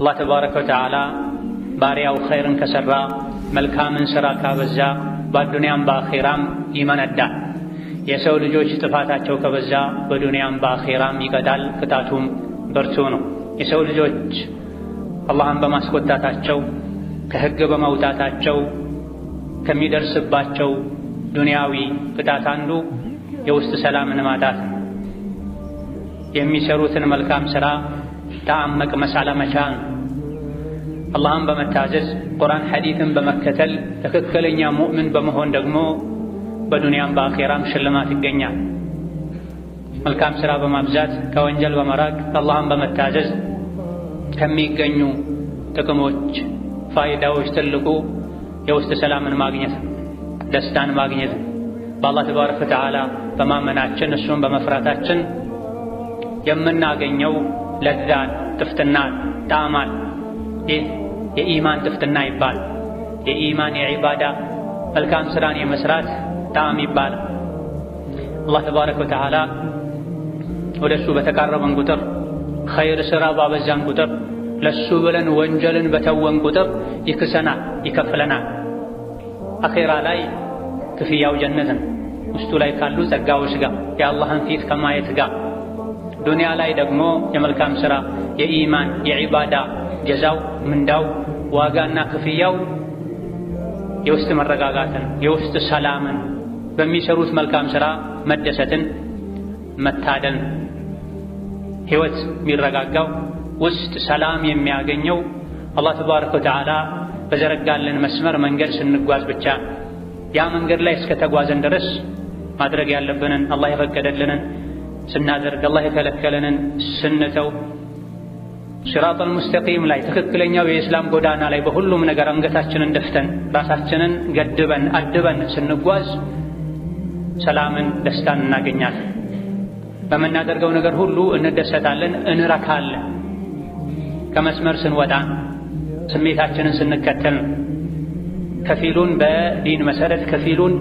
አላህ ተባረከ ወተዓላ ባሪያው ኸይርን ከሠራ መልካምን ሥራ ካበዛ በዱንያም በአኼራም ይመነዳል። የሰው ልጆች ጥፋታቸው ከበዛ በዱንያም በአኼራም ይቀጣል። ቅጣቱም ብርቱ ነው። የሰው ልጆች አላህን በማስቆጣታቸው ከሕግ በመውጣታቸው ከሚደርስባቸው ዱንያዊ ቅጣት አንዱ የውስጥ ሰላምን ማጣት፣ የሚሰሩትን መልካም ሥራ ጣዕም መቅመስ አለመቻል። አላህን በመታዘዝ ቁርአን ሐዲትን በመከተል ትክክለኛ ሙእምን በመሆን ደግሞ በዱንያም በአኼራም ሽልማት ይገኛል። መልካም ሥራ በማብዛት ከወንጀል በመራቅ አላህን በመታዘዝ ከሚገኙ ጥቅሞች፣ ፋይዳዎች ትልቁ የውስጥ ሰላምን ማግኘት፣ ደስታን ማግኘት፣ በአላህ ተባረከ ወተዓላ በማመናችን እሱን በመፍራታችን የምናገኘው ለዛን፣ ጥፍጥናን፣ ጣዕማን። ይህ የኢማን ጥፍጥና ይባል። የኢማን የዒባዳ መልካም ሥራን የመስራት ጣዕም ይባላል። አላህ ተባረከ ወተዓላ ወደ እሱ በተቃረበን ቁጥር፣ ኸይር ሥራ ባበዛን ቁጥር፣ ለሱ ብለን ወንጀልን በተወን ቁጥር ይክሰናል፣ ይከፍለናል። አኼራ ላይ ክፍያው ጀነትን ውስጡ ላይ ካሉ ጸጋዎች ጋር የአላህን ፊት ከማየት ጋር፣ ዱንያ ላይ ደግሞ የመልካም ሥራ የኢማን የዒባዳ ጀዛው ምንዳው ዋጋና ክፍያው የውስጥ መረጋጋትን የውስጥ ሰላምን በሚሰሩት መልካም ሥራ መደሰትን መታደል። ሕይወት የሚረጋጋው ውስጥ ሰላም የሚያገኘው አላህ ተባረከ ወተዓላ በዘረጋልን መስመር መንገድ ስንጓዝ ብቻ። ያ መንገድ ላይ እስከተጓዘን ድረስ ማድረግ ያለብንን አላህ የፈቀደልንን ስናደርግ፣ አላህ የከለከለንን ስንተው፣ ሲራጠል ሙስተቂም ላይ ትክክለኛው የእስላም ጎዳና ላይ በሁሉም ነገር አንገታችንን ደፍተን ራሳችንን ገድበን አድበን ስንጓዝ ሰላምን፣ ደስታን እናገኛለን። በምናደርገው ነገር ሁሉ እንደሰታለን፣ እንረካለን። ከመስመር ስንወጣ ስሜታችንን ስንከተል ከፊሉን በዲን መሰረት ከፊሉን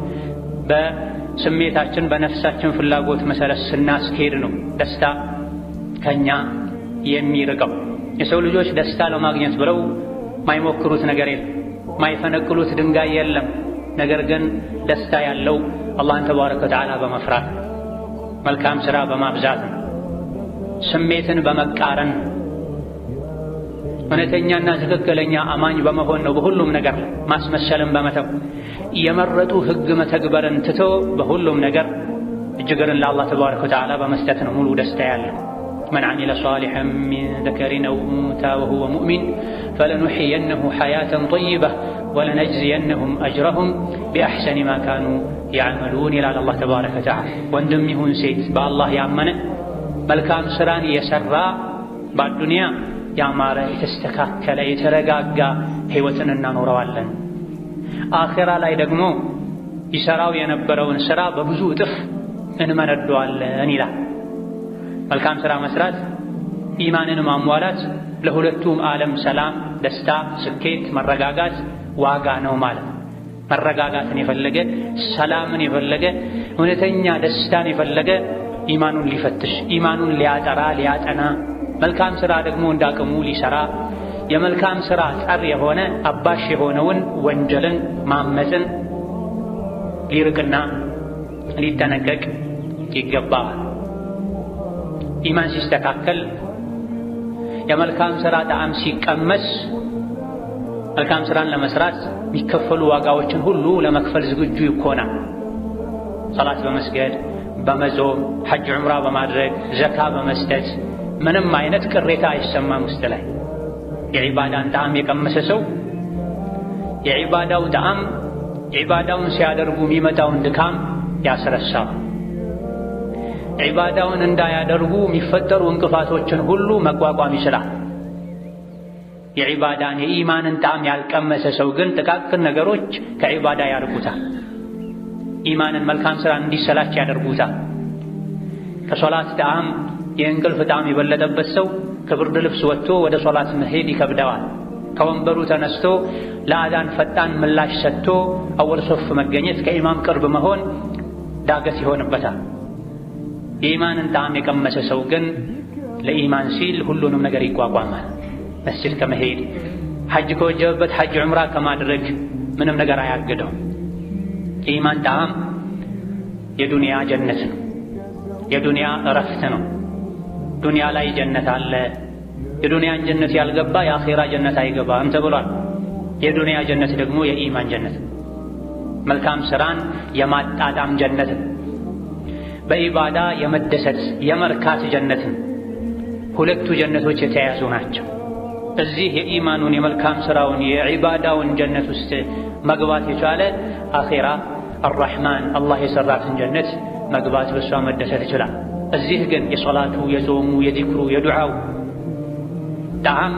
በስሜታችን በነፍሳችን ፍላጎት መሰረት ስናስኬድ ነው ደስታ ከኛ የሚርቀው። የሰው ልጆች ደስታ ለማግኘት ብለው ማይሞክሩት ነገር የለም፣ ማይፈነቅሉት ድንጋይ የለም። ነገር ግን ደስታ ያለው አላህን ተባረከ ወተዓላ በመፍራት መልካም ሥራ በማብዛት ስሜትን በመቃረን እውነተኛና ትክክለኛ አማኝ በመሆን ነው። በሁሉም ነገር ማስመሰልን በመተው የመረጡ ሕግ መተግበርን ትቶ በሁሉም ነገር እጅግርን ለአላህ ተባረከ ወተዓላ በመስጠት ነው ሙሉ ደስታ ያለው። መን ዐሚለ ሷሊሐን ሚን ዘከሪን አው ኡንሳ ወሁወ ሙእሚን ፈለኑሕየነሁ ሐያተን ጠይበህ ወለነጅዚየነሁም አጅረሁም ቢአሕሰኒ ማ ካኑ ያዕመሉን ይላል አላህ ተባረከ ወተዓላ። ወንድም ይሁን ሴት በአላህ ያመነ መልካም ሥራን የሠራ በአዱንያ ያማረ የተስተካከለ የተረጋጋ ሕይወትን እናኖረዋለን። አኼራ ላይ ደግሞ ይሠራው የነበረውን ሥራ በብዙ እጥፍ እንመነደዋለን ይላል። መልካም ሥራ መስራት፣ ኢማንን ማሟላት ለሁለቱም ዓለም ሰላም፣ ደስታ፣ ስኬት፣ መረጋጋት ዋጋ ነው ማለት። መረጋጋትን የፈለገ ሰላምን የፈለገ እውነተኛ ደስታን የፈለገ ኢማኑን ሊፈትሽ ኢማኑን ሊያጠራ ሊያጠና መልካም ሥራ ደግሞ እንዳቅሙ ሊሠራ የመልካም ሥራ ጸር የሆነ አባሽ የሆነውን ወንጀልን ማመፅን ሊርቅና ሊጠነቀቅ ይገባል። ኢማን ሲስተካከል የመልካም ሥራ ጣዕም ሲቀመስ መልካም ሥራን ለመስራት የሚከፈሉ ዋጋዎችን ሁሉ ለመክፈል ዝግጁ ይኮናል። ሰላት በመስገድ በመጾም ሐጅ ዑምራ በማድረግ ዘካ በመስጠት ምንም አይነት ቅሬታ አይሰማም ውስጥ ላይ። የዒባዳን ጣዕም የቀመሰ ሰው የዒባዳው ጣዕም ዒባዳውን ሲያደርጉ የሚመጣውን ድካም ያስረሳል። ዒባዳውን እንዳያደርጉ የሚፈጠሩ እንቅፋቶችን ሁሉ መቋቋም ይችላል። የዒባዳን የኢማንን ጣዕም ያልቀመሰ ሰው ግን ጥቃቅን ነገሮች ከዒባዳ ያርቁታል። ኢማንን መልካም ሥራ እንዲሰላች ያደርጉታል። ከሶላት ጣዕም የእንቅልፍ ጣዕም የበለጠበት ሰው ከብርድ ልብስ ወጥቶ ወደ ሶላት መሄድ ይከብደዋል። ከወንበሩ ተነስቶ ለአዛን ፈጣን ምላሽ ሰጥቶ አወል ሶፍ መገኘት ከኢማም ቅርብ መሆን ዳገት ይሆንበታል። የኢማንን ጣዕም የቀመሰ ሰው ግን ለኢማን ሲል ሁሉንም ነገር ይቋቋማል። መስጂድ ከመሄድ ሐጅ ከወጀበበት ሐጅ ዑምራ ከማድረግ ምንም ነገር አያግደው። የኢማን ጣዕም የዱንያ ጀነት ነው፣ የዱንያ እረፍት ነው። ዱንያ ላይ ጀነት አለ። የዱንያን ጀነት ያልገባ የአኼራ ጀነት አይገባም ተብሏል። የዱንያ ጀነት ደግሞ የኢማን ጀነት፣ መልካም ስራን የማጣጣም ጀነት፣ በኢባዳ የመደሰት የመርካት ጀነት። ሁለቱ ጀነቶች የተያያዙ ናቸው። እዚህ የኢማኑን የመልካም ስራውን የዒባዳውን ጀነት ውስጥ መግባት የቻለ አኼራ አርራሕማን አላህ የሰራትን ጀነት መግባት በሷ መደሰት ይችላል። እዚህ ግን የሶላቱ የጾሙ የዚክሩ የዱዓው ጣዕም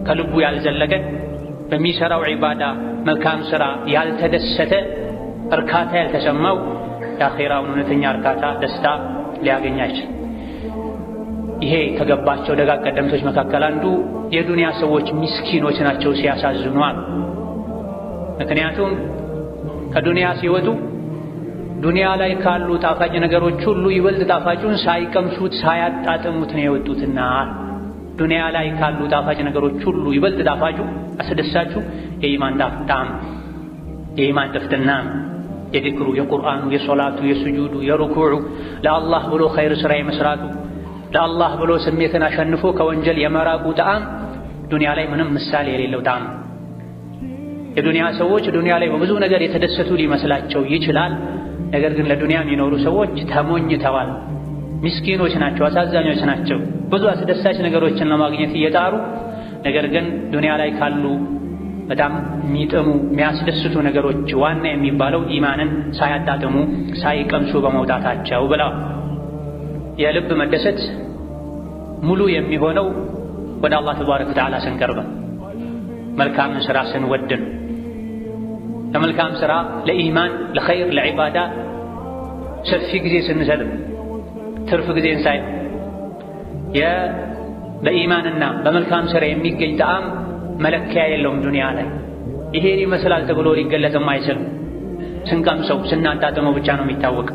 ከልቡ ያልዘለቀ በሚሰራው ዒባዳ መልካም ስራ ያልተደሰተ እርካታ ያልተሰማው የአኼራውን እውነተኛ እርካታ ደስታ ሊያገኝ አይችልም። ይሄ ከገባቸው ደጋግ ቀደምቶች መካከል አንዱ የዱንያ ሰዎች ምስኪኖች ናቸው ሲያሳዝኑ አሉ። ምክንያቱም ከዱንያ ሲወጡ ዱንያ ላይ ካሉ ጣፋጭ ነገሮች ሁሉ ይበልጥ ጣፋጩን ሳይቀምሱት ሳያጣጥሙት ነው የወጡትና ዱንያ ላይ ካሉ ጣፋጭ ነገሮች ሁሉ ይበልጥ ጣፋጩ አስደሳቹ የኢማን ጣዕም የኢማን ጥፍጥና የዚክሩ የቁርአኑ የሶላቱ የስጁዱ የሩኩዑ ለአላህ ብሎ ኸይር ስራ የመስራቱ ለአላህ ብሎ ስሜትን አሸንፎ ከወንጀል የመራቁ ጣዕም ዱንያ ላይ ምንም ምሳሌ የሌለው ጣዕም። የዱንያ ሰዎች ዱንያ ላይ በብዙ ነገር የተደሰቱ ሊመስላቸው ይችላል። ነገር ግን ለዱንያ የሚኖሩ ሰዎች ተሞኝተዋል፣ ምስኪኖች ናቸው፣ አሳዛኞች ናቸው። ብዙ አስደሳች ነገሮችን ለማግኘት እየጣሩ ነገር ግን ዱንያ ላይ ካሉ በጣም የሚጥሙ የሚያስደስቱ ነገሮች ዋና የሚባለው ኢማንን ሳያጣጥሙ ሳይቀምሱ በመውጣታቸው ብለዋል። የልብ መደሰት ሙሉ የሚሆነው ወደ አላህ ተባረከ ወተዓላ ስንቀርብ መልካምን ሥራ ስንወድን ለመልካም ሥራ ለኢማን ለኸይር ለዒባዳ ሰፊ ጊዜ ስንሰጥ ትርፍ ጊዜን ሳይሆን በኢማንና በመልካም ሥራ የሚገኝ ጣዕም መለኪያ የለውም። ዱንያ ላይ ይሄን ይመስላል ተብሎ ሊገለጽም አይችልም። ስንቀምሰው ስናጣጥመው ብቻ ነው የሚታወቅ።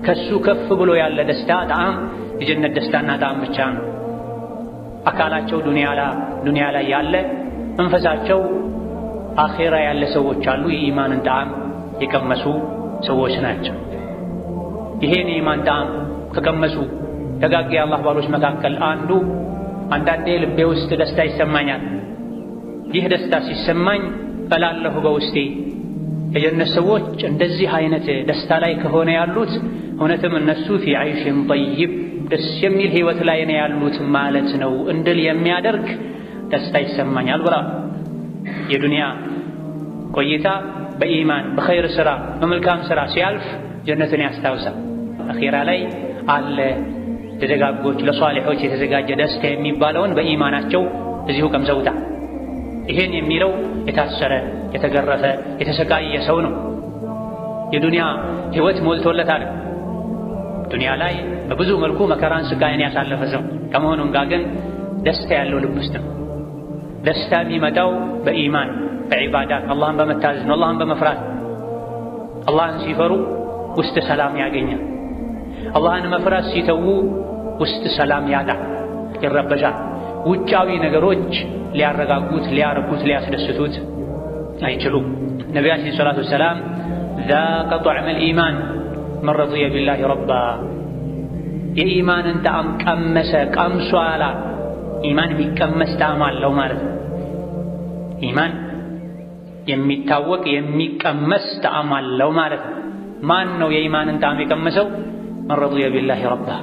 ከሱ ከፍ ብሎ ያለ ደስታ ጣዕም የጀነት ደስታና ጣዕም ብቻ ነው። አካላቸው ዱንያ ላይ ያለ መንፈሳቸው አኼራ ያለ ሰዎች አሉ። የኢማንን ጣዕም የቀመሱ ሰዎች ናቸው። ይሄን የኢማን ጣዕም ከቀመሱ ደጋግ የአላህ ባሮች መካከል አንዱ አንዳንዴ ልቤ ውስጥ ደስታ ይሰማኛል። ይህ ደስታ ሲሰማኝ እላለሁ በውስጤ የጀነት ሰዎች እንደዚህ አይነት ደስታ ላይ ከሆነ ያሉት እውነትም እነሱ ፊ ዐይሽን ጠይብ ደስ የሚል ህይወት ላይ ነው ያሉት ማለት ነው እንድል የሚያደርግ ደስታ ይሰማኛል ብላ የዱንያ ቆይታ በኢማን በኸይር ስራ በመልካም ስራ ሲያልፍ ጀነትን ያስታውሳል። አኺራ ላይ አለ ለደጋጎች ለሷሊሖች የተዘጋጀ ደስታ የሚባለውን በኢማናቸው እዚሁ ቀምሰውታል። ይሄን የሚለው የታሰረ የተገረፈ የተሰቃየ ሰው ነው። የዱንያ ህይወት ሞልቶለታል። ዱንያ ላይ በብዙ መልኩ መከራን ስቃይን ያሳለፈ ሰው ከመሆኑም ጋር ግን ደስታ ያለው ልብ ውስጥ ነው። ደስታ የሚመጣው በኢማን በዒባዳት አላህን በመታዘዝ ነው፣ አላህን በመፍራት አላህን ሲፈሩ ውስጥ ሰላም ያገኛል። አላህን መፍራት ሲተዉ ውስጥ ሰላም ያጣል፣ ይረበሻል። ውጫዊ ነገሮች ሊያረጋጉት ሊያረኩት ሊያስደስቱት አይችሉም። ነቢያችን ሰለላሁ ዐለይሂ ወሰለም ذاق طعم الإيمان من رضي بالله ربا የኢማንን ጣዕም ቀመሰ ቀምሷላ። ኢማን የሚቀመስ ጣዕም አለው ማለት ነው። ኢማን የሚታወቅ የሚቀመስ ጣዕም አለው ማለት ነው። ማን ነው የኢማንን ጣዕም የቀመሰው? من رضي بالله ربا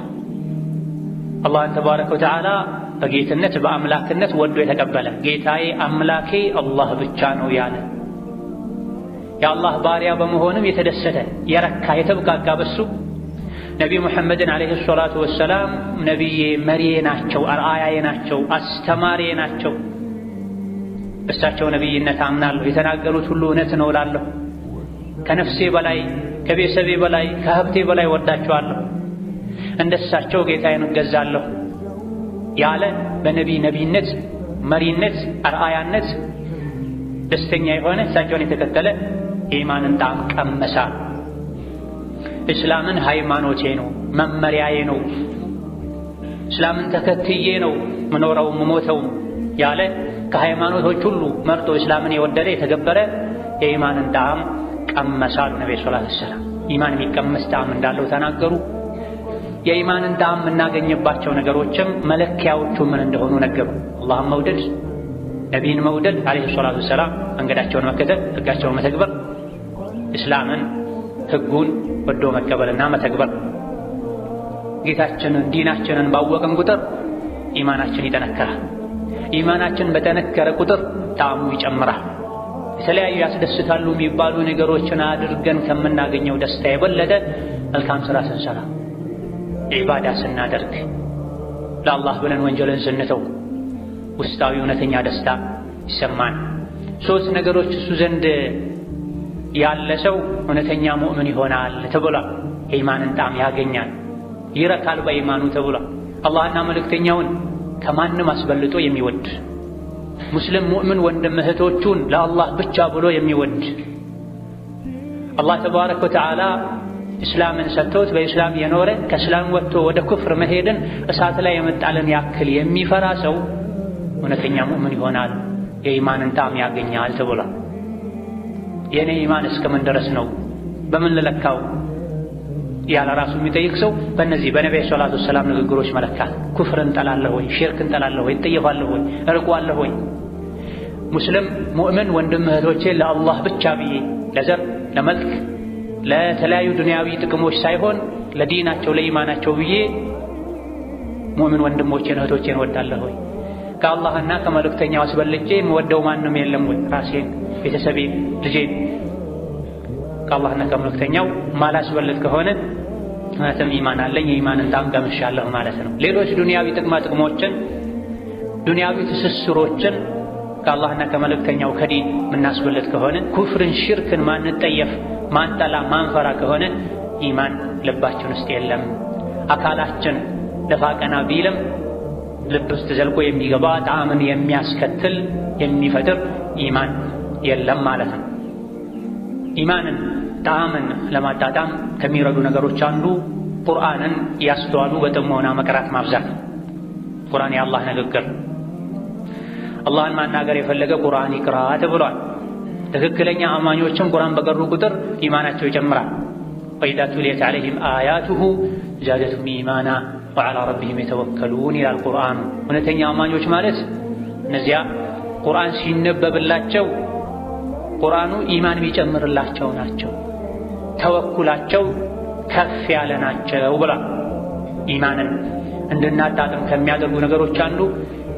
አላህን ተባረከ ወተዓላ በጌትነት በአምላክነት ወዶ የተቀበለ ጌታዬ አምላኬ አላህ ብቻ ነው ያለ የአላህ ባሪያ በመሆንም የተደሰተ የረካ የተብቃቃ በሱ ነቢ ሙሐመድን ዓለይሂ ሰላቱ ወሰላም ነቢዬ መሪዬ ናቸው፣ አርአያዬ ናቸው፣ አስተማሪዬ ናቸው። በእሳቸው ነቢይነት አምናለሁ። የተናገሩት ሁሉ እውነት ነው እላለሁ። ከነፍሴ በላይ ከቤተሰቤ በላይ ከሀብቴ በላይ ወዳቸዋለሁ። እንደሳቸው ጌታዬን እገዛለሁ ያለ በነቢ ነቢይነት መሪነት አርአያነት ደስተኛ የሆነ እሳቸውን የተከተለ የኢማንን ጣዕም ቀመሳ። እስላምን ሃይማኖቴ ነው መመሪያዬ ነው፣ እስላምን ተከትዬ ነው ምኖረው ምሞተው ያለ ከሃይማኖቶች ሁሉ መርጦ እስላምን የወደደ የተገበረ የኢማንን ጣዕም ቀመሳሉ ነብዩ ሰለላሁ ዐለይሂ ወሰለም። ኢማን የሚቀመስ ጣዕም እንዳለው ተናገሩ። የኢማንን ጣዕም የምናገኝባቸው ነገሮችም መለኪያዎቹ ምን እንደሆኑ ነገሩ። አላህን መውደድ፣ ነቢይን መውደድ አለይሂ ሰላቱ ወሰላም፣ መንገዳቸውን መከተል፣ ህጋቸውን መተግበር፣ እስላምን ህጉን ወዶ መቀበልና መተግበር። ጌታችንን ዲናችንን ባወቅን ቁጥር ኢማናችን ይጠነከራል። ኢማናችን በጠነከረ ቁጥር ጣዕሙ ይጨምራል። የተለያዩ ያስደስታሉ የሚባሉ ነገሮችን አድርገን ከምናገኘው ደስታ የበለጠ መልካም ስራ ስንሰራ፣ ዒባዳ ስናደርግ፣ ለአላህ ብለን ወንጀልን ስንተው ውስጣዊ እውነተኛ ደስታ ይሰማን። ሶስት ነገሮች እሱ ዘንድ ያለ ሰው እውነተኛ ሙእምን ይሆናል ተብሏል። የኢማንን ጣዕም ያገኛል፣ ይረካል በኢማኑ ተብሏል። አላህና መልእክተኛውን ከማንም አስበልጦ የሚወድ ሙስሊም ሙእምን ወንድም እህቶቹን ለአላህ ብቻ ብሎ የሚወድ አላህ ተባረከ ወተዓላ እስላምን ሰጥቶት በእስላም የኖረ ከእስላም ወጥቶ ወደ ኩፍር መሄድን እሳት ላይ የመጣልን ያክል የሚፈራ ሰው እውነተኛ ሙእምን ይሆናል፣ የኢማንን ጣዕም ያገኛል ተብሏል። የኔ ኢማን እስከምን ድረስ ነው በምን ልለካው ያለ ራሱ የሚጠይቅ ሰው በእነዚህ በነብዩ ሰለላሁ ዐለይሂ ወሰለም ንግግሮች መለካት። ኩፍርን ጠላለሁ ወይ? ሽርክን ጠላለሁ ወይ? እጠየፋለሁ ወይ? እርቋለሁ ወይ? ሙስሊም ሙእምን ወንድም እህቶቼ ለአላህ ብቻ ብዬ ለዘር ለመልክ ለተለያዩ ዱንያዊ ጥቅሞች ሳይሆን ለዲናቸው ለኢማናቸው ብዬ ሙእምን ወንድሞቼን እህቶቼን ወዳለሁ ወይ? ከአላህና ከመልእክተኛው አስበልጬ የምወደው ማንም የለም ወይ? ራሴን፣ ቤተሰቤን፣ ልጄን ከአላህና ከመልእክተኛው ማላስበልጥ ከሆነ እውነትም ኢማን አለኝ፣ የኢማንን ጣዕም ቀምሻለሁ ማለት ነው። ሌሎች ዱንያዊ ጥቅማ ጥቅሞችን ዱንያዊ ትስስሮችን ከአላህና ከመልእክተኛው ከዲን የምናስበልጥ ከሆነ ኩፍርን፣ ሽርክን ማንጠየፍ ማንጠላ ማንፈራ ከሆነ ኢማን ልባችን ውስጥ የለም። አካላችን ደፋ ቀና ቢልም ልብ ውስጥ ዘልቆ የሚገባ ጣዕምን የሚያስከትል የሚፈጥር ኢማን የለም ማለት ነው። ኢማንን ጣዕምን ለማጣጣም ከሚረዱ ነገሮች አንዱ ቁርአንን ያስተዋሉ በጥሞና መቅራት ማብዛት። ቁርአን የአላህ ንግግር፣ አላህን ማናገር የፈለገ ቁርአን ይቅራ ተብሏል። ትክክለኛ አማኞችም ቁርአን በቀሩ ቁጥር ኢማናቸው ይጨምራል። ወኢዛ ቱሊየት ዐለይሂም አያቱሁ ዛደቱሁም ኢማና ወዐላ ረቢሂም የተወከሉን ይላል ቁርአኑ። እውነተኛ አማኞች ማለት እነዚያ ቁርአን ሲነበብላቸው ቁርአኑ ኢማን የሚጨምርላቸው ናቸው፣ ተወኩላቸው ከፍ ያለ ናቸው ብሏል። ኢማንን እንድናጣጥም ከሚያደርጉ ነገሮች አንዱ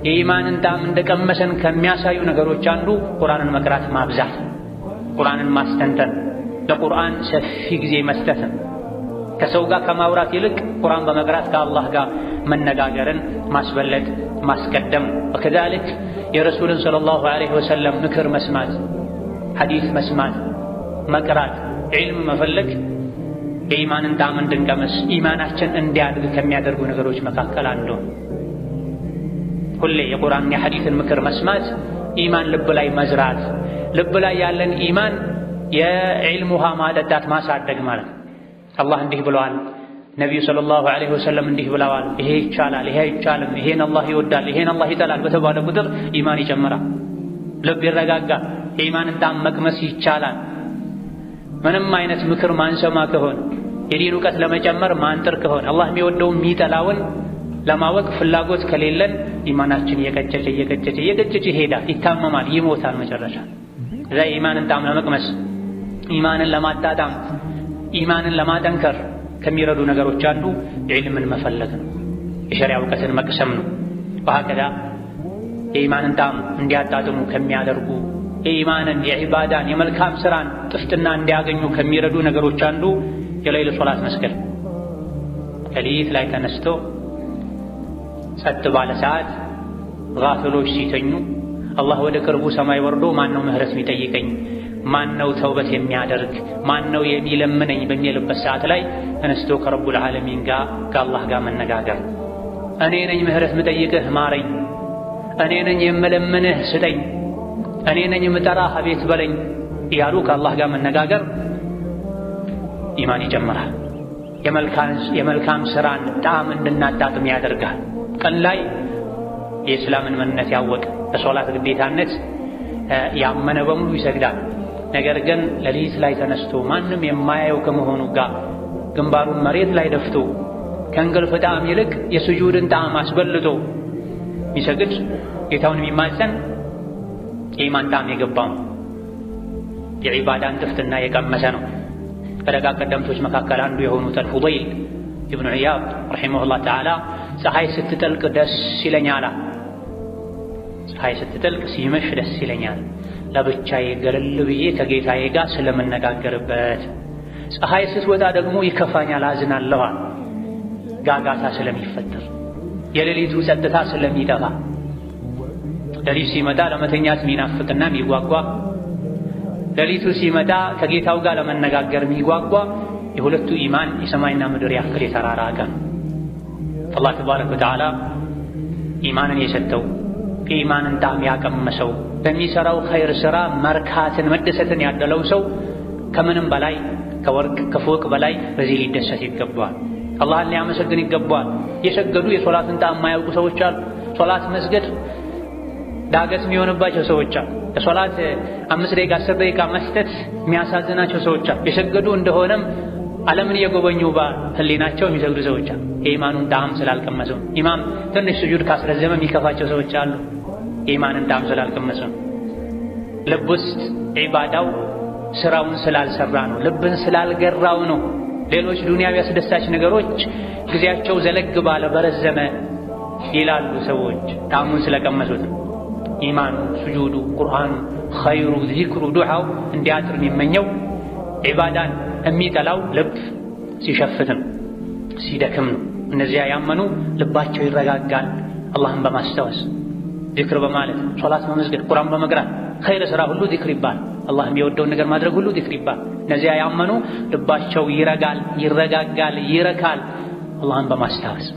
የኢማንን ጣዕም እንደቀመሰን ከሚያሳዩ ነገሮች አንዱ ቁርአንን መቅራት ማብዛት፣ ቁርአንን ማስተንተን፣ ለቁርአን ሰፊ ጊዜ መስጠትን፣ ከሰው ጋር ከማውራት ይልቅ ቁርአን በመቅራት ከአላህ ጋር መነጋገርን ማስበለጥ ማስቀደም። ወከዛሊክ የረሱልን ሰለላሁ ዐለይሂ ወሰለም ምክር መስማት፣ ሐዲስ መስማት፣ መቅራት፣ ዒልም መፈለግ የኢማንን ጣዕም እንድንቀመስ ኢማናችን እንዲያድግ ከሚያደርጉ ነገሮች መካከል አንዱ። ሁሌ የቁርአን የሐዲስን ምክር መስማት ኢማን ልብ ላይ መዝራት፣ ልብ ላይ ያለን ኢማን የዒልም ውሃ ማጠጣት ማሳደግ ማለት ነው። አላህ እንዲህ ብለዋል፣ ነቢዩ ሰለላሁ ዐለይሂ ወሰለም እንዲህ ብለዋል፣ ይሄ ይቻላል፣ ይሄ አይቻልም፣ ይሄን አላህ ይወዳል፣ ይሄን አላህ ይጠላል በተባለ ቁጥር ኢማን ይጨምራል፣ ልብ ይረጋጋል፣ የኢማንን ጣዕም መቅመስ ይቻላል። ምንም አይነት ምክር ማንሰማ ከሆነ የዲን እውቀት ለመጨመር ማንጥር ከሆነ አላህ የሚወደውን የሚጠላውን ለማወቅ ፍላጎት ከሌለን ኢማናችን እየቀጨጨ ይሄዳል፣ ይታመማል፣ ይሞታል መጨረሻ። እዛ የኢማንን ጣዕም ለመቅመስ ኢማንን ለማጣጣም ኢማንን ለማጠንከር ከሚረዱ ነገሮች አንዱ ዒልምን መፈለግ ነው፣ የሸሪዓ እውቀትን መቅሰም ነው። ወሀከዛ የኢማንን ጣዕም እንዲያጣጥሙ ከሚያደርጉ የኢማንን የዒባዳን የመልካም ስራን ጥፍጥና እንዲያገኙ ከሚረዱ ነገሮች አንዱ የሌሊት ሶላት መስገድ። ሌሊት ላይ ተነስቶ ጸጥ ባለ ሰዓት ጋፊሎች ሲተኙ አላህ ወደ ቅርቡ ሰማይ ወርዶ ማነው ምህረት የሚጠይቀኝ፣ ማነው ተውበት የሚያደርግ፣ ማነው የሚለምነኝ በሚልበት ሰዓት ላይ ተነስቶ ከረቡል ዓለሚን ጋር ከአላህ ጋር መነጋገር። እኔ ነኝ ምህረት ምጠይቅህ ማረኝ፣ እኔ ነኝ የምለምንህ ስጠኝ፣ እኔ ነኝ የምጠራህ አቤት በለኝ እያሉ ከአላህ ጋር መነጋገር ኢማን ይጨምራል። የመልካም ስራን ጣዕም እንድናጣጥም ያደርጋል። ቀን ላይ የእስላምን ምንነት ያወቀ በሶላት ግዴታነት ያመነ በሙሉ ይሰግዳል። ነገር ግን ሌሊት ላይ ተነስቶ ማንም የማያየው ከመሆኑ ጋር ግንባሩን መሬት ላይ ደፍቶ ከእንቅልፍ ጣዕም ይልቅ የስጁድን ጣዕም አስበልጦ የሚሰግድ ጌታውን የሚማጸን የኢማን ጣዕም የገባው የዒባዳን ጥፍጥና የቀመሰ ነው። ከደጋ ቀደምቶች መካከል አንዱ የሆኑት አልፉደይል ኢብኑ ዒያድ ረሒመሁላህ ተዓላ ፀሐይ ስትጠልቅ ደስ ይለኛል። ፀሐይ ስትጠልቅ ሲመሽ ደስ ይለኛል፣ ለብቻዬ ገለል ብዬ ከጌታዬ ጋር ስለምነጋገርበት። ፀሐይ ስትወጣ ደግሞ ይከፋኛል፣ አዝናለሁ፣ ጋጋታ ስለሚፈጠር፣ የሌሊቱ ጸጥታ ስለሚጠፋ። ሌሊት ሲመጣ ለመተኛት የሚናፍቅና የሚጓጓ፣ ሌሊቱ ሲመጣ ከጌታው ጋር ለመነጋገር የሚጓጓ የሁለቱ ኢማን የሰማይና ምድር ያክል የተራራቀ ነው። አላህ ተባረከ ወተዓላ ኢማንን የሰጠው የኢማንን ጣዕም ያቀመሰው በሚሰራው ኸይር ሥራ መርካትን መደሰትን ያደለው ሰው ከምንም በላይ ከወርቅ ከፎቅ በላይ በዚህ ሊደሰት ይገባዋል። አላህን ሊያመሰግን ይገባዋል። የሰገዱ የሶላትን ጣዕም የማያውቁ ሰዎች አሉ። ሶላት መስገድ ዳገት የሚሆንባቸው ሰዎች አሉ። ለሶላት 5 ደቂቃ 10 ደቂቃ መስጠት የሚያሳዝናቸው ሰዎች አሉ። የሰገዱ እንደሆነም ዓለምን እየጎበኙ በህሊናቸው የሚሰግዱ ሰዎች አሉ። የኢማኑን ጣዕም ስላልቀመሱ። ኢማም ትንሽ ስጁድ ካስረዘመ የሚከፋቸው ሰዎች አሉ። የኢማንን ጣዕም ስላልቀመሱ። ልብ ውስጥ ዒባዳው ስራውን ስላልሰራ ነው፣ ልብን ስላልገራው ነው። ሌሎች ዱንያዊ አስደሳች ነገሮች ጊዜያቸው ዘለግ ባለ በረዘመ ይላሉ ሰዎች ጣዕሙን ስለቀመሱት። ኢማኑ፣ ስጁዱ፣ ቁርአኑ፣ ኸይሩ፣ ዚክሩ፣ ዱዓው እንዲያጥር የሚመኘው ዒባዳን የሚጠላው ልብ ሲሸፍትም ሲደክም ነው። እነዚያ ያመኑ ልባቸው ይረጋጋል። አላህን በማስታወስ ዚክር በማለት ሶላት በመስገድ ቁርአን በመቅራት ኸይር ሥራ ሁሉ ዚክር ይባል። አላህ የሚወደውን ነገር ማድረግ ሁሉ ዚክር ይባል። እነዚያ ያመኑ ልባቸው ይረጋል፣ ይረጋጋል፣ ይረካል አላህን በማስታወስ።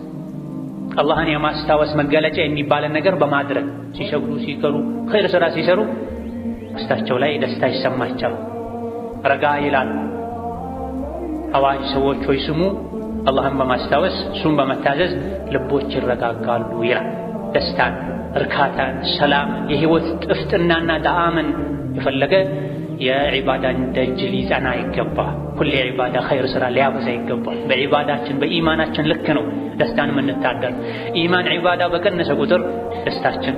አላህን የማስታወስ መገለጫ የሚባለን ነገር በማድረግ ሲሰግዱ፣ ሲቀሩ፣ ኸይር ሥራ ሲሰሩ ውስጣቸው ላይ ደስታ ይሰማቸው፣ ረጋ ይላል። አዋጅ ሰዎች ሆይ ስሙ፣ አላህን በማስታወስ እሱን በመታዘዝ ልቦች ይረጋጋሉ ይላል። ደስታን፣ እርካታን፣ ሰላም፣ የህይወት ጥፍጥናና ጣዕምን የፈለገ የዒባዳን ደጅ ሊጸና ይገባል። ሁሌ ዒባዳ ኸይር ሥራ ሊያበዛ ይገባል። በዒባዳችን በኢማናችን ልክ ነው ደስታን የምንታደል። ኢማን ዒባዳ በቀነሰ ቁጥር ደስታችን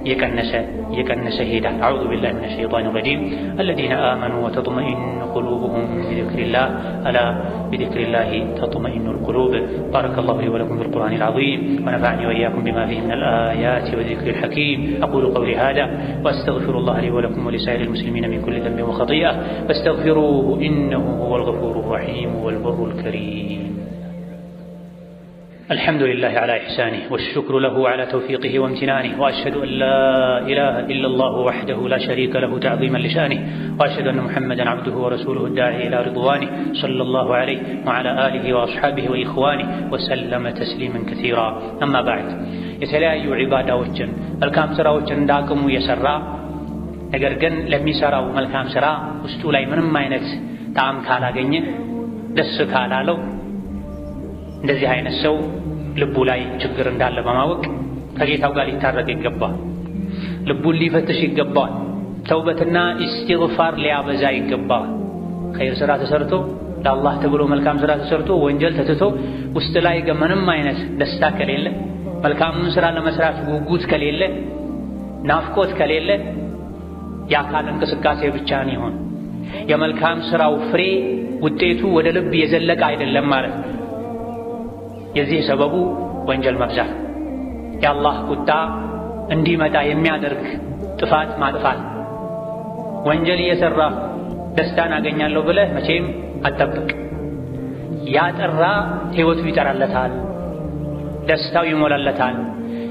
የቀነሰ ይሄዳል። አዑዙ ቢላሂ ሚነ ሸይጣኒ ረጂም አለዚነ አመኑ ወተጥመኢኑ ቁሉቡሁም ቢዚክሪላህ አላ ቢዚክሪላሂ ተጥመኢኑል ቁሉብ። ባረከላሁ ሊ ወለኩም ፊል ቁርአኒል ዐዚም ወነፈዐኒ ወኢያኩም ቢማ ፊሂ ሚነል አያቲ ወዚክሪል ሐኪም። አቁሉ ቀውሊ ሃዛ ወአስተግፊሩላህ ሊ ወለኩም ወሊሳኢሪል ሙስሊሚነ ሚን ኩሊ ዘንቢን ወኸጢአ ፈስተግፊሩሁ ኢነሁ ሁወል ገፉሩር ረሒም ወል በሩል ከሪም። الحمد لله على إحسانه والشكر له على توفيقه وامتنانه وأشهد أن لا إله إلا الله وحده لا شريك له تعظيما لشأنه وأشهد أن محمدا عبده ورسوله الداعي إلى رضوانه صلى الله عليه وعلى آله وأصحابه وإخوانه وسلم تسليما كثيرا. أما بعد የተለያዩ ዒባዳዎችን መልካም ሥራዎችን እንዳቅሙ የሰራ ነገር ግን ለሚሰራው መልካም ሥራ ውስጡ ላይ ምንም አይነት ጣዕም ካላገኘ ደስ ካላለው እንደዚህ አይነት ሰው ልቡ ላይ ችግር እንዳለ በማወቅ ከጌታው ጋር ሊታረቅ ይገባል። ልቡን ሊፈትሽ ይገባል። ተውበትና ኢስቲግፋር ሊያበዛ ይገባል። ኸይር ሥራ ተሰርቶ ለአላህ ተብሎ መልካም ሥራ ተሰርቶ ወንጀል ተትቶ ውስጥ ላይ ምንም አይነት ደስታ ከሌለ፣ መልካሙን ሥራ ለመስራት ጉጉት ከሌለ፣ ናፍቆት ከሌለ የአካል እንቅስቃሴ ብቻ ነው ይሆን። የመልካም ሥራው ፍሬ ውጤቱ ወደ ልብ የዘለቀ አይደለም ማለት ነው። የዚህ ሰበቡ ወንጀል መብዛት፣ የአላህ ቁጣ እንዲመጣ የሚያደርግ ጥፋት ማጥፋት። ወንጀል እየሰራ ደስታን አገኛለሁ ብለህ መቼም አትጠብቅ። ያጠራ ሕይወቱ ይጠራለታል፣ ደስታው ይሞላለታል።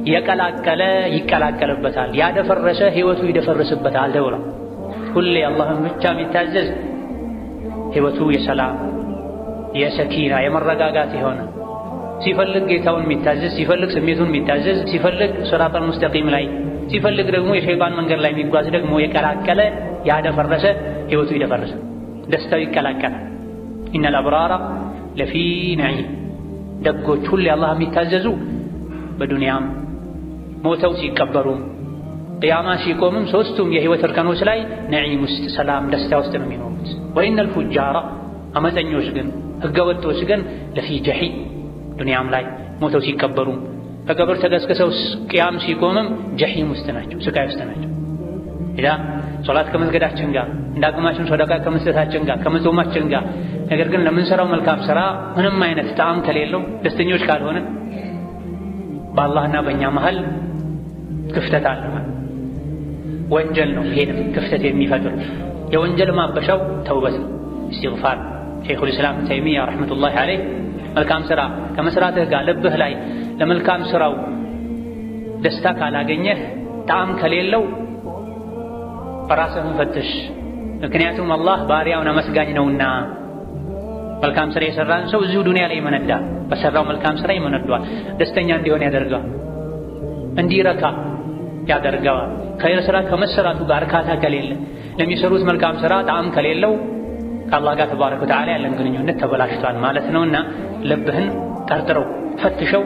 የቀላቀለ ይቀላቀልበታል፣ ያደፈረሰ ሕይወቱ ይደፈርስበታል ተብሎ ሁሌ አላህን ብቻ የሚታዘዝ ሕይወቱ የሰላም የሰኪና የመረጋጋት የሆነ ሲፈልግ ጌታውን የሚታዘዝ ሲፈልግ ስሜቱን የሚታዘዝ ሲፈልግ ሲራጠል ሙስተቂም ላይ ሲፈልግ ደግሞ የሸይጣን መንገድ ላይ የሚጓዝ ደግሞ የቀላቀለ ያደፈረሰ ሕይወቱ ይደፈርስ፣ ደስታው ይቀላቀላል። ኢነል አብራራ ለፊ ነዒም፣ ደጎች ሁሌ አላህ የሚታዘዙ በዱንያም ሞተው ሲቀበሩም ቅያማ ሲቆምም ሶስቱም የህይወት እርከኖች ላይ ነዒም ውስጥ ሰላም ደስታ ውስጥ ነው የሚኖሩት። ወኢነል ፉጃራ አመፀኞች ግን ህገወጦች ግን ለፊ ጀሒም ዱንያም ላይ ሞተው ሲቀበሩም ከቀብር ተቀስቅሰው ቅያም ሲቆምም ጀሒም ውስጥ ናቸው፣ ስቃይ ውስጥ ናቸው። ኢዳ ሶላት ከመስገዳችን ጋር እንዳቅማችን ሰደቃ ከመስጠታችን ጋር ከመጾማችን ጋር ነገር ግን ለምንሰራው መልካም ስራ ምንም አይነት ጣዕም ከሌለው ደስተኞች ካልሆነ በአላህና በእኛ መሃል ክፍተት አለ። ወንጀል ነው ይሄንም ክፍተት የሚፈጥር የወንጀል ማበሻው ተውበት ነው፣ ኢስቲግፋር። ሸይኹል ኢስላም ተይሚያ ረሕመቱላሂ ዐለይህ መልካም ስራ ከመስራትህ ጋር ልብህ ላይ ለመልካም ስራው ደስታ ካላገኘህ ጣዕም ከሌለው በራስህን ፈትሽ። ምክንያቱም አላህ ባሪያውን አመስጋኝ ነውና መልካም ስራ የሰራን ሰው እዚሁ ዱንያ ላይ ይመነዳል፣ በሰራው መልካም ስራ ይመነዳዋል፣ ደስተኛ እንዲሆን ያደርገዋል፣ እንዲረካ ያደርገዋል። ኸይር ስራ ከመሰራቱ ጋር እርካታ ከሌለ ለሚሰሩት መልካም ስራ ጣዕም ከሌለው ከአላህ ጋር ተባረከ ወተዓላ ያለን ግንኙነት ተበላሽቷል ማለት ነውና ልብህን ጠርጥረው ፈትሸው።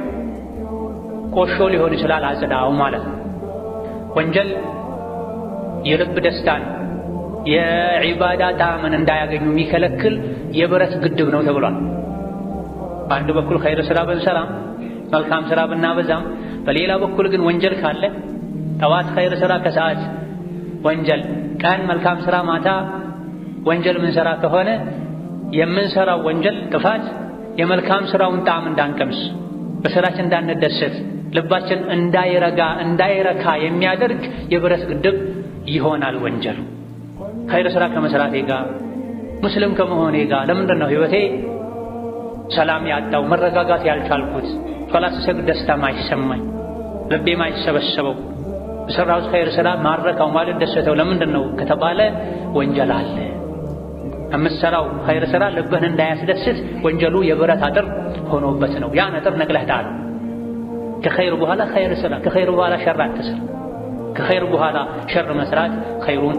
ቆሾ ሊሆን ይችላል አጽዳው ማለት ነው። ወንጀል የልብ ደስታን የዒባዳ ጣዕምን እንዳያገኙ የሚከለክል የብረት ግድብ ነው ተብሏል። በአንድ በኩል ኸይር ስራ ብንሰራም መልካም ስራ ብናበዛም፣ በሌላ በኩል ግን ወንጀል ካለ ጠዋት ኸይር ስራ ከሰዓት ወንጀል፣ ቀን መልካም ስራ ማታ ወንጀል ምንሰራ ከሆነ የምንሰራው ወንጀል ጥፋት የመልካም ስራውን ጣዕም እንዳንቀምስ፣ በስራችን እንዳንደሰት፣ ልባችን እንዳይረካ የሚያደርግ የብረት ግድብ ይሆናል ወንጀሉ። ኸይር ስራ ከመስራቴ ጋር ሙስሊም ከመሆኔ ጋር ለምንድን ነው ህይወቴ ሰላም ያጣው መረጋጋት ያልቻልኩት? ሶላት ስሰግድ ደስታ ማይሰማኝ ልቤ ማይሰበሰበው በሰራሁት ኸይር ስራ ማረካው ማለት ደሰተው ለምንድን ነው ከተባለ ወንጀል አለ። የምትሰራው ኸይር ስራ ልብህን እንዳያስደስት ወንጀሉ የብረት አጥር ሆኖበት ነው። ያን አጥር ነቅለህ ጣል። ከኸይር በኋላ ኸይር ስራ፣ ከኸይር በኋላ ሸር አትስራ። ከኸይር በኋላ ሸር መስራት ኸይሩን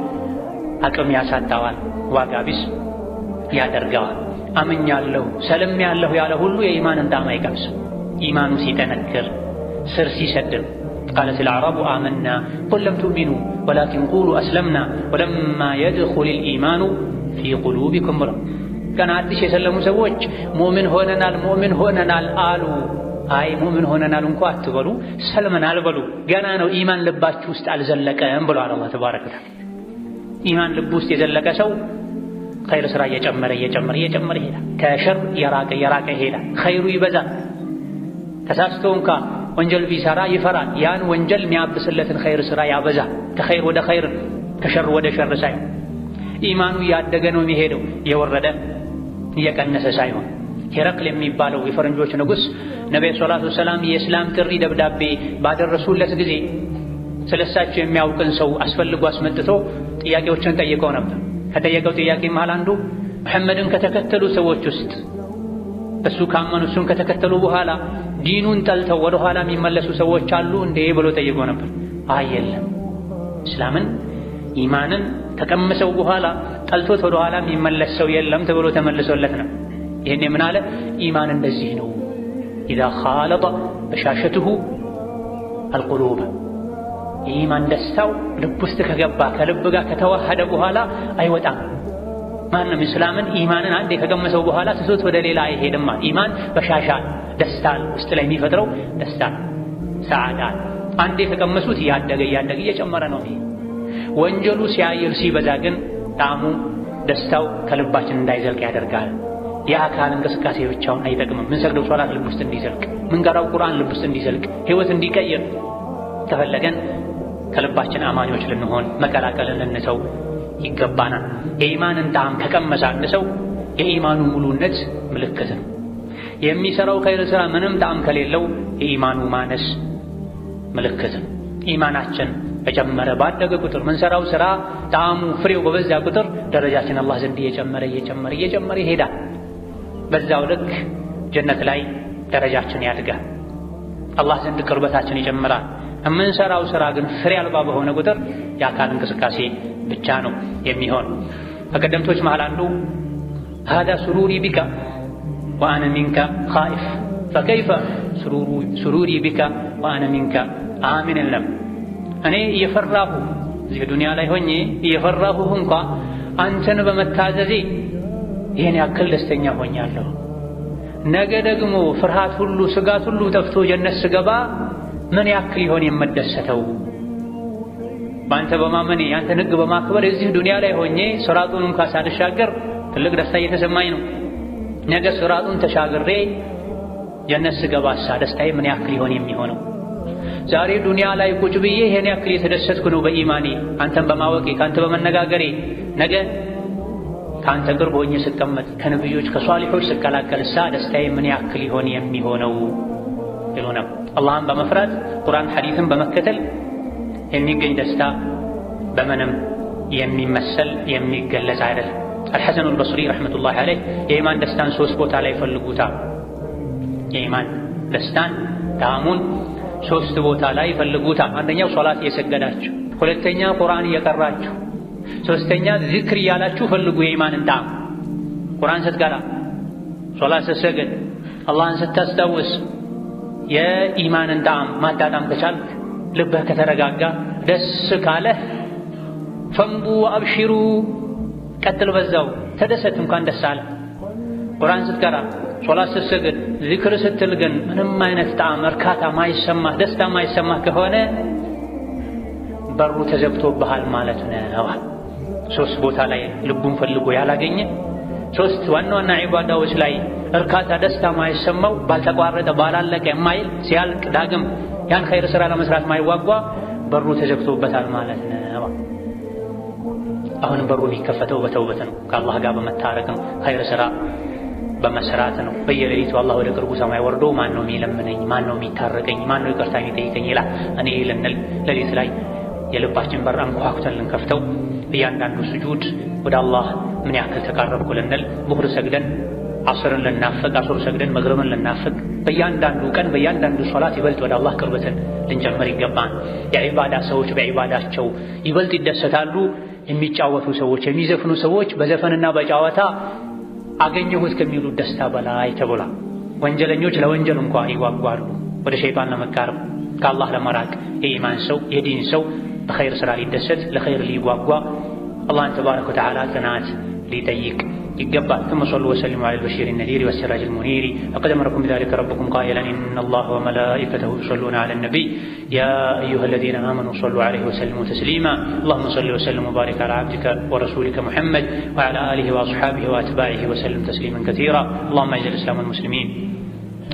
አቅም ያሳጣዋል፣ ዋጋ ቢስ ያደርገዋል። አምኛለሁ ሰልሜያለሁ ያለ ሁሉ የኢማንን ጣዕም አይቀምስም። ኢማኑ ሲጠነክር ስር ሲሰድም قالت الأعراب آمنا قل لم تؤمنوا ولكن قولوا أسلمنا ولما يدخل الإيمان في قلوبكم كان አዲስ የሰለሙ ሰዎች ሙእሚን ሆነናል አሉ። አይ ሙእሚን ሆነናል እንኳን አትበሉ፣ ሰልመናል በሉ። ገና ነው ኢማን ልባችሁ ውስጥ አልዘለቀም ብሏል አላህ ተባረከ ወተዓላ። ኢማን ልብ ውስጥ የዘለቀ ሰው ኸይር ስራ እየጨመረ ይሄዳል። ከሸር የራቀ ይሄዳል። ኸይሩ ይበዛል። ተሳስቶ እንኳን ወንጀል ቢሰራ ይፈራል። ያን ወንጀል የሚያብስለትን ኸይር ስራ ያበዛል። ከኸይር ወደ ኸይር ከሸር ወደ ሸር ሳይሆን ኢማኑ ያደገ ነው የሚሄደው፣ የወረደ እየቀነሰ ሳይሆን። ሄረቅል የሚባለው የፈረንጆች ንጉሥ ነብዩ ሰለላሁ ዐለይሂ ወሰለም የእስላም ጥሪ ደብዳቤ ባደረሱለት ጊዜ ስለሳቸው የሚያውቅን ሰው አስፈልጎ አስመጥቶ ጥያቄዎችን ጠይቀው ነበር። ከጠየቀው ጥያቄ መሃል አንዱ መሐመድን ከተከተሉ ሰዎች ውስጥ እሱ ካመኑ እሱን ከተከተሉ በኋላ ዲኑን ጠልተው ወደ ኋላ የሚመለሱ ሰዎች አሉ እንዴ ብሎ ጠይቆ ነበር። አይ የለም፣ እስላምን ኢማንን ተቀምሰው በኋላ ጠልቶት ወደ ኋላ የሚመለስ ሰው የለም ተብሎ ተመልሶለት ነው። ይሄኔ ምን አለ? ኢማን እንደዚህ ነው። ኢዛ ኻለጠ በሻሸቱሁ አልቁሉብ፣ ኢማን ደስታው ልብ ውስጥ ከገባ ከልብ ጋር ከተዋሃደ በኋላ አይወጣም። ማንም እስላምን ኢማንን አንዴ ከቀመሰው በኋላ ትቶት ወደ ሌላ አይሄድም። ኢማን በሻሻ ደስታ ውስጥ ላይ የሚፈጥረው ደስታ ሰዓዳ አንዴ ከቀመሱት እያደገ እየጨመረ ነው። ወንጀሉ ሲያይል ሲበዛ ግን ጣዕሙ ደስታው ከልባችን እንዳይዘልቅ ያደርጋል። የአካል እንቅስቃሴ ብቻውን አይጠቅምም። ምን ሰግደው ሶላት ልብ ውስጥ እንዲዘልቅ፣ ምን ቀራው ቁርአን ልብ ውስጥ እንዲዘልቅ፣ ህይወት እንዲቀይር ከፈለገን ከልባችን አማኞች ልንሆን መቀላቀልን ልንተው ይገባናል። የኢማንን ጣዕም ከቀመሰ አንድ ሰው የኢማኑ ሙሉነት ምልክት ነው። የሚሰራው ኸይር ስራ ምንም ጣዕም ከሌለው የኢማኑ ማነስ ምልክት ነው። ኢማናችን በጨመረ ባደገ ቁጥር ምንሰራው ስራ ጣዕሙ ፍሬው በበዛ ቁጥር ደረጃችን አላህ ዘንድ እየጨመረ ይሄዳል። በዛው ልክ ጀነት ላይ ደረጃችን ያድጋል። አላህ ዘንድ ቅርበታችን ይጨምራል። የምንሰራው ስራ ግን ፍሬ አልባ በሆነ ቁጥር የአካል እንቅስቃሴ ብቻ ነው የሚሆን። ከቀደምቶች መሃል አንዱ ሃዳ ሱሩሪ ቢካ ወአነ ሚንከ ኻኢፍ ፈከይፈ ሱሩሪ ቢካ ወአነ ሚንከ አሚን የለም። እኔ እየፈራሁ እዚህ ዱንያ ላይ ሆኜ እየፈራሁ እንኳ አንተን በመታዘዜ ይሄን ያክል ደስተኛ ሆኛለሁ። ነገ ደግሞ ፍርሃት ሁሉ ስጋት ሁሉ ጠፍቶ ጀነት ስገባ ምን ያክል ይሆን የምደሰተው? በአንተ በማመኔ ያንተን ሕግ በማክበር እዚህ ዱንያ ላይ ሆኜ ሥራጡን እንኳ ሳልሻገር ትልቅ ደስታ እየተሰማኝ ነው። ነገ ሥራጡን ተሻግሬ ጀነት ስገባሳ ደስታዬ ምን ያክል ይሆን የሚሆነው? ዛሬ ዱንያ ላይ ቁጭ ብዬ ይሄን ያክል የተደሰትኩ ነው በኢማኔ አንተን በማወቄ ካንተ በመነጋገሬ ነገ ካንተ ቅርብ ሆኜ ስቀመጥ ከነብዮች ከሷሊሖች ስቀላቀልሳ ደስታዬ ምን ያክል ይሆን የሚሆነው ይሉና አላህን በመፍራት ቁርአን ሐዲስን በመከተል የሚገኝ ደስታ በምንም የሚመሰል የሚገለጽ አይደለም። አልሐሰኑ አልበስሪ ረሕመቱላሂ ዐለይህ የኢማን ደስታን 3 ቦታ ላይ ይፈልጉታል። የኢማን ደስታን ጣዕሙን 3 ቦታ ላይ ይፈልጉታል። አንደኛው ሶላት እየሰገዳችሁ፣ ሁለተኛ ቁርአን እየቀራችሁ፣ ሶስተኛ ዚክር እያላችሁ ፈልጉ የኢማንን ጣዕም። ቁርአን ስትቀራ፣ ሶላት ስትሰግድ፣ አላህን ስታስታውስ የኢማንን ጣዕም ማጣጣም ከቻልክ ልብህ ከተረጋጋ ደስ ካለህ ፈንቡ አብሽሩ ቀጥል በዛው ተደሰት እንኳን ደስ አለ። ቁርአን ስትቀራ ሶላት ስትሰግድ ዚክር ስትል ግን ምንም አይነት ጣዕም እርካታ ማይሰማህ ደስታ ማይሰማህ ከሆነ በሩ ተዘግቶብሃል ማለት ነው። 3 ቦታ ላይ ልቡን ፈልጎ ያላገኘ 3 ዋና ዋና ዒባዳዎች ላይ እርካታ ደስታ ማይሰማው ባልተቋረጠ ባላለቀ የማይል ሲያልቅ ዳግም ያን ኸይር ሥራ ለመስራት ማይዋጓ በሩ ተዘግቶበታል ማለት ነው። አሁንም በሩ የሚከፈተው በተውበት ነው፣ ከአላህ ጋር በመታረቅ ነው፣ ኸይር ሥራ በመስራት ነው። በየሌሊቱ አላህ ወደ ቅርቡ ሰማይ ወርዶ ማን ነው የሚለምነኝ፣ ማን ነው የሚታረቀኝ፣ ማን ነው ይቅርታ የሚጠይቀኝ ይላል። እኔ ልንል ሌሊት ላይ የልባችን በር አንኳኩተን ልንከፍተው እያንዳንዱ ስጁድ ወደ አላህ ምን ያክል ተቃረብኩ ልንል ዙህር ሰግደን ዓስርን ልናፍቅ፣ ዓስር ሰግደን መግሪብን ልናፍቅ በእያንዳንዱ ቀን በእያንዳንዱ ሶላት ይበልጥ ወደ አላህ ቅርበትን ልንጨምር ይገባል። የዒባዳ ሰዎች በዒባዳቸው ይበልጥ ይደሰታሉ። የሚጫወቱ ሰዎች የሚዘፍኑ ሰዎች በዘፈንና በጨዋታ አገኘሁት ከሚሉት ደስታ በላይ ተብሏል። ወንጀለኞች ለወንጀል እንኳን ይጓጓሉ፣ ወደ ሸይጣን ለመቃረብ ከአላህ ለመራቅ። የኢማን ሰው የዲን ሰው በኸይር ሥራ ሊደሰት ለኸይር ሊጓጓ አላህን ተባረከ ወተዓላ ጽናት ሊጠይቅ يقبل ثم صلوا وسلموا على البشير النذير والسراج المنير لقد أمركم بذلك ربكم قائلا إن الله وملائكته يصلون على النبي يا أيها الذين آمنوا صلوا عليه وسلموا تسليما اللهم صل وسلم وبارك على عبدك ورسولك محمد وعلى آله وأصحابه وأتباعه وسلم تسليما كثيرا اللهم أعز الإسلام والمسلمين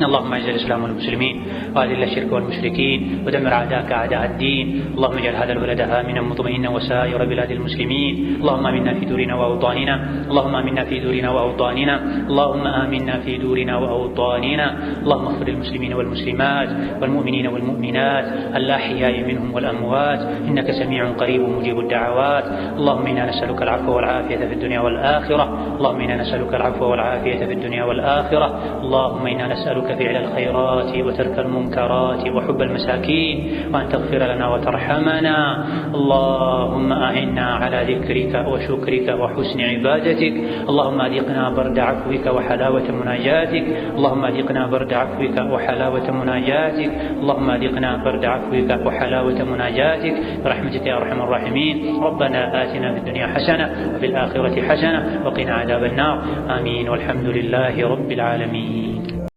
اللهم اعز الإسلام والمسلمين وأذل الشرك والمشركين ودمر أعداءك أعداء الدين اللهم اجعل هذا البلد آمنا مطمئنا وسائر بلاد المسلمين اللهم آمنا في دورنا وأوطاننا اللهم آمنا في دورنا وأوطاننا اللهم آمنا في دورنا وأوطاننا اللهم اغفر للمسلمين والمسلمات والمؤمنين والمؤمنات الأحياء منهم والأموات إنك سميع قريب مجيب الدعوات اللهم إنا نسألك العفو والعافية في الدنيا والآخرة اللهم إنا نسألك العفو والعافية في الدنيا والآخرة اللهم إنا نسألك فعل الخيرات وترك المنكرات وحب المساكين وأن تغفر لنا وترحمنا اللهم أعنا على ذكرك وشكرك وحسن عبادتك اللهم أذقنا برد عفوك وحلاوة مناجاتك اللهم أذقنا برد عفوك وحلاوة مناجاتك اللهم أذقنا برد عفوك وحلاوة مناجاتك برحمتك يا أرحم الراحمين ربنا آتنا في الدنيا حسنة وفي الآخرة حسنة وقنا عذاب النار آمين والحمد لله رب العالمين.